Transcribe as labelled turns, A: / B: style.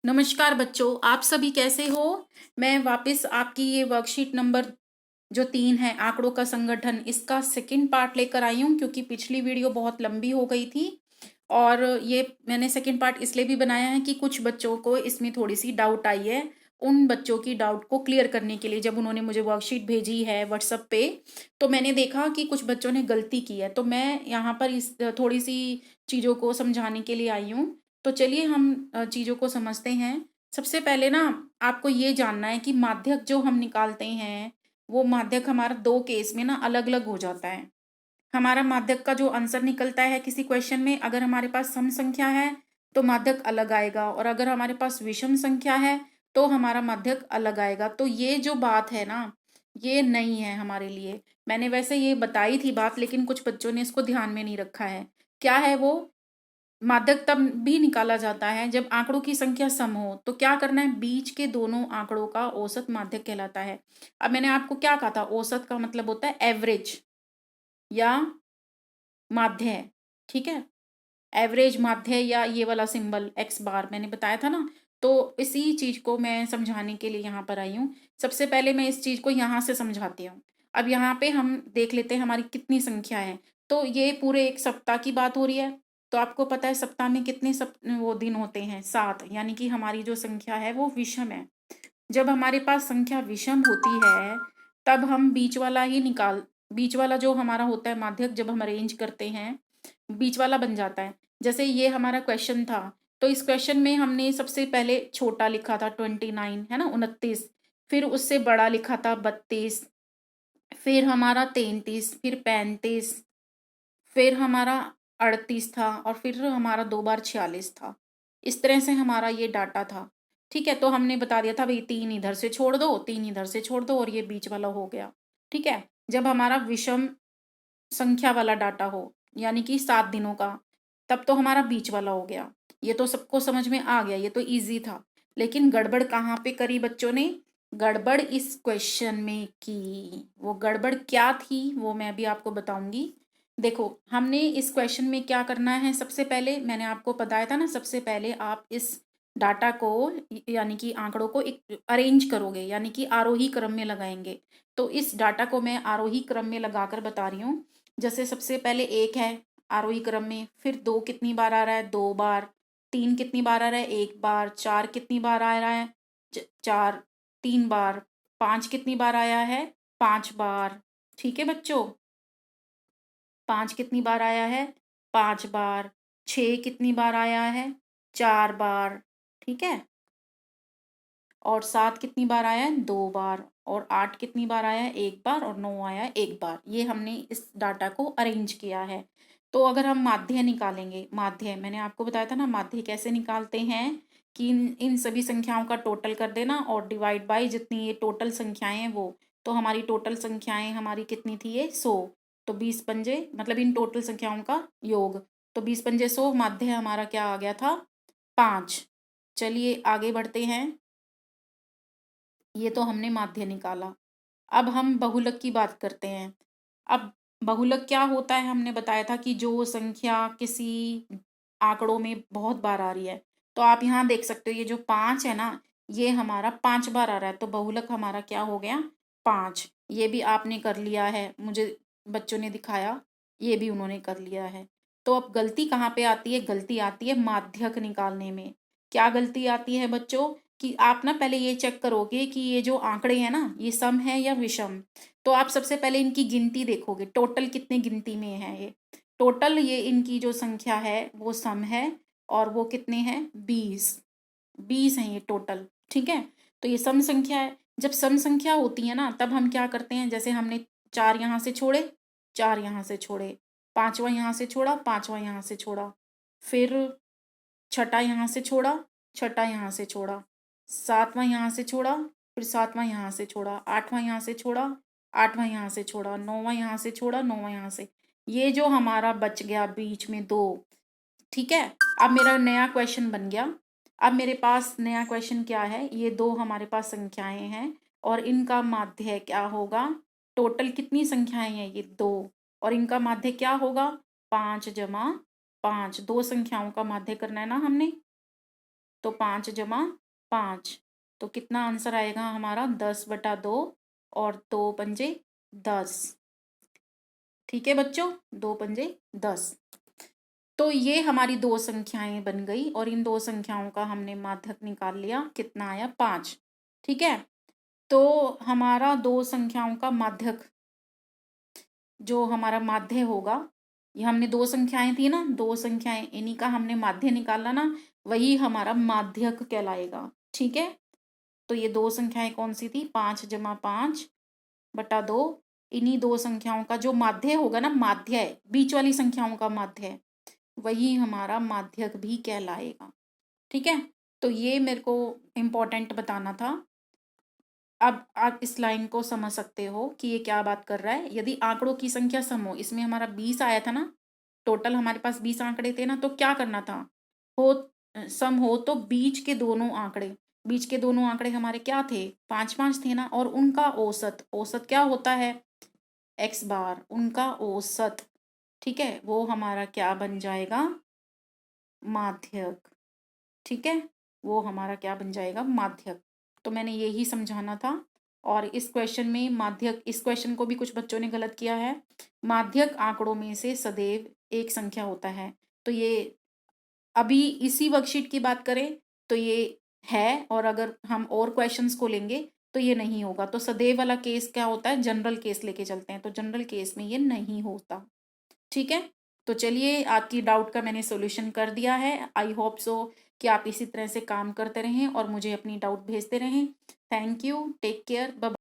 A: नमस्कार बच्चों, आप सभी कैसे हो। मैं वापस आपकी ये वर्कशीट नंबर जो 3 है, आंकड़ों का संगठन, इसका सेकंड पार्ट लेकर आई हूँ क्योंकि पिछली वीडियो बहुत लंबी हो गई थी। और ये मैंने सेकंड पार्ट इसलिए भी बनाया है कि कुछ बच्चों को इसमें थोड़ी सी डाउट आई है। उन बच्चों की डाउट को क्लियर करने के लिए जब उन्होंने मुझे वर्कशीट भेजी है व्हाट्सएप पे, तो मैंने देखा कि कुछ बच्चों ने गलती की है, तो मैं यहाँ पर इस थोड़ी सी चीज़ों को समझाने के लिए आई हूँ। तो चलिए हम चीज़ों को समझते हैं। सबसे पहले ना, आपको ये जानना है कि माध्यक जो हम निकालते हैं, वो माध्यक हमारा 2 केस में ना अलग-अलग हो जाता है। हमारा माध्यक का जो आंसर निकलता है किसी क्वेश्चन में, अगर हमारे पास सम संख्या है, तो माध्यक अलग आएगा, और अगर हमारे पास विषम संख्या है, तो हमारा माध्यक अलग आएगा। तो ये जो बात है ना, ये नहीं है हमारे लिए। मैंने वैसे ये बताई थी बात, लेकिन कुछ बच्चों ने इसको ध्यान में नहीं रखा है। क्या है वो? माध्यक तब भी निकाला जाता है जब आंकड़ों की संख्या सम हो। तो क्या करना है, बीच के दोनों आंकड़ों का औसत माध्यक कहलाता है। अब मैंने आपको क्या कहा था, औसत का मतलब होता है एवरेज या माध्य। ठीक है, एवरेज, माध्य, या ये वाला सिंबल एक्स बार मैंने बताया था ना। तो इसी चीज को मैं समझाने के लिए यहाँ पर आई हूँ। सबसे पहले मैं इस चीज को यहाँ से समझाती हूँ। अब यहाँ पे हम देख लेते हैं हमारी कितनी संख्या है। तो ये पूरे एक सप्ताह की बात हो रही है। तो आपको पता है सप्ताह में कितने वो दिन होते हैं, 7, यानी कि हमारी जो संख्या है वो विषम है। जब हमारे पास संख्या विषम होती है, तब हम बीच वाला जो हमारा होता है माध्यक, जब हम अरेंज करते हैं, बीच वाला बन जाता है। जैसे ये हमारा क्वेश्चन था, तो इस क्वेश्चन में हमने सबसे पहले छोटा लिखा था 29, है ना, 29। फिर उससे बड़ा लिखा था 32, फिर हमारा 33, फिर 35, फिर हमारा 38 था, और फिर हमारा 2 बार 46 था। इस तरह से हमारा ये डाटा था। ठीक है, तो हमने बता दिया था भाई 3 इधर से छोड़ दो, 3 इधर से छोड़ दो, और ये बीच वाला हो गया। ठीक है, जब हमारा विषम संख्या वाला डाटा हो, यानी कि 7 दिनों का, तब तो हमारा बीच वाला हो गया। ये तो सबको समझ में आ गया, ये तो ईज़ी था। लेकिन गड़बड़ कहाँ पे करी बच्चों ने? गड़बड़ इस क्वेश्चन में की। वो गड़बड़ क्या थी वो मैं भी आपको बताऊंगी। देखो, हमने इस क्वेश्चन में क्या करना है, सबसे पहले मैंने आपको बताया था ना, सबसे पहले आप इस डाटा को, यानी कि आंकड़ों को एक अरेंज करोगे, यानी कि आरोही क्रम में लगाएंगे। तो इस डाटा को मैं आरोही क्रम में लगाकर बता रही हूँ। जैसे सबसे पहले 1 है आरोही क्रम में, फिर 2 कितनी बार आ रहा है, 2 बार। 3 कितनी बार आ रहा है, 1 बार। 4 कितनी बार आ रहा है, 4, 3 बार। 5 कितनी बार आया है, 5 बार। ठीक है बच्चों, 5 कितनी बार आया है, 5 बार। 6 कितनी बार आया है, 4 बार। ठीक है, और 7 कितनी बार आया है, 2 बार। और 8 कितनी बार आया है, 1 बार। और 9 आया है, 1 बार। ये हमने इस डाटा को अरेंज किया है। तो अगर हम माध्य निकालेंगे, माध्य मैंने आपको बताया था ना, माध्य कैसे निकालते हैं कि इन सभी संख्याओं का टोटल कर देना और डिवाइड बाय जितनी ये टोटल संख्याएं हैं वो। तो हमारी टोटल संख्याएं हमारी कितनी थी, ये 100। तो 20 पंजे मतलब इन टोटल संख्याओं का योग। तो 20 पंजे 100, माध्य हमारा क्या आ गया था, 5। चलिए आगे बढ़ते हैं। ये तो हमने माध्य निकाला। अब हम बहुलक की बात करते हैं। अब बहुलक क्या होता है, हमने बताया था कि जो संख्या किसी आंकड़ों में बहुत बार आ रही है। तो आप यहाँ देख सकते हो, ये जो 5 है ना, ये हमारा 5 बार आ रहा है। तो बहुलक हमारा क्या हो गया, 5। ये भी आपने कर लिया है, मुझे बच्चों ने दिखाया, ये भी उन्होंने कर लिया है। तो अब गलती कहाँ पे आती है, गलती आती है माध्यक निकालने में। क्या गलती आती है बच्चों, कि आप ना पहले ये चेक करोगे कि ये जो आंकड़े हैं ना, ये सम है या विषम। तो आप सबसे पहले इनकी गिनती देखोगे, टोटल कितने गिनती में है ये। टोटल ये इनकी जो संख्या है वो सम है, और वो कितने हैं, 20। 20 हैं ये टोटल। ठीक है, तो ये सम संख्या है। जब सम संख्या होती है ना, तब हम क्या करते हैं, जैसे हमने 4 यहाँ से छोड़े, 4 यहाँ से छोड़े, पांचवा यहाँ से छोड़ा, पांचवा यहाँ से छोड़ा, फिर छठा यहाँ से छोड़ा, छठा यहाँ से छोड़ा, सातवां यहाँ से छोड़ा, फिर सातवां यहाँ से छोड़ा, आठवां यहाँ से छोड़ा, आठवां यहाँ से छोड़ा, नौवां यहाँ से छोड़ा, नौवां यहाँ से। ये जो हमारा बच गया बीच में 2। ठीक है, अब मेरा नया क्वेश्चन बन गया। अब मेरे पास नया क्वेश्चन क्या है, ये 2 हमारे पास संख्याएं हैं, और इनका माध्य क्या होगा। टोटल कितनी संख्याएं हैं, ये 2। और इनका माध्य क्या होगा, 5 जमा 5। 2 संख्याओं का माध्य करना है ना हमने। तो 5 जमा 5, तो कितना आंसर आएगा हमारा 10/2 और 2 पंजे 10। ठीक है बच्चों, 2 पंजे 10। तो ये हमारी दो संख्याएं बन गई और इन दो संख्याओं का हमने माध्यक निकाल लिया, कितना आया 5। ठीक है, तो हमारा दो संख्याओं का माध्यक, जो हमारा माध्य होगा, ये हमने दो संख्याएं थी ना, दो संख्याएं, इन्हीं का हमने माध्य निकाला ना, वही हमारा माध्यक कहलाएगा। ठीक है, तो ये दो संख्याएं कौन सी थी, 5 जमा 5/2, इन्हीं दो संख्याओं का जो माध्य होगा ना, माध्य है बीच वाली संख्याओं का माध्य, वही हमारा माध्यक भी कहलाएगा। ठीक है, तो ये मेरे को इम्पोर्टेंट बताना था। अब आप इस लाइन को समझ सकते हो कि ये क्या बात कर रहा है। यदि आंकड़ों की संख्या सम हो, इसमें हमारा 20 आया था ना, टोटल हमारे पास 20 आंकड़े थे ना, तो क्या करना था, हो सम हो तो बीच के दोनों आंकड़े हमारे क्या थे, 5-5 थे ना, और उनका औसत क्या होता है, x बार, उनका औसत। ठीक है, वो हमारा क्या बन जाएगा, माध्यक। ठीक है, वो हमारा क्या बन जाएगा, माध्यक। तो मैंने यही समझाना था। और इस क्वेश्चन में माध्यक, इस क्वेश्चन को भी कुछ बच्चों ने गलत किया है। माध्यक आंकड़ों में से सदैव एक संख्या होता है, तो ये अभी इसी वर्कशीट की बात करें तो ये है, और अगर हम और क्वेश्चंस को लेंगे तो ये नहीं होगा। तो सदैव वाला केस क्या होता है, जनरल केस लेके चलते हैं, तो जनरल केस में ये नहीं होता। ठीक है, तो चलिए आपकी डाउट का मैंने सॉल्यूशन कर दिया है। आई होप सो कि आप इसी तरह से काम करते रहें और मुझे अपनी डाउट भेजते रहें। Thank you, take care, bye.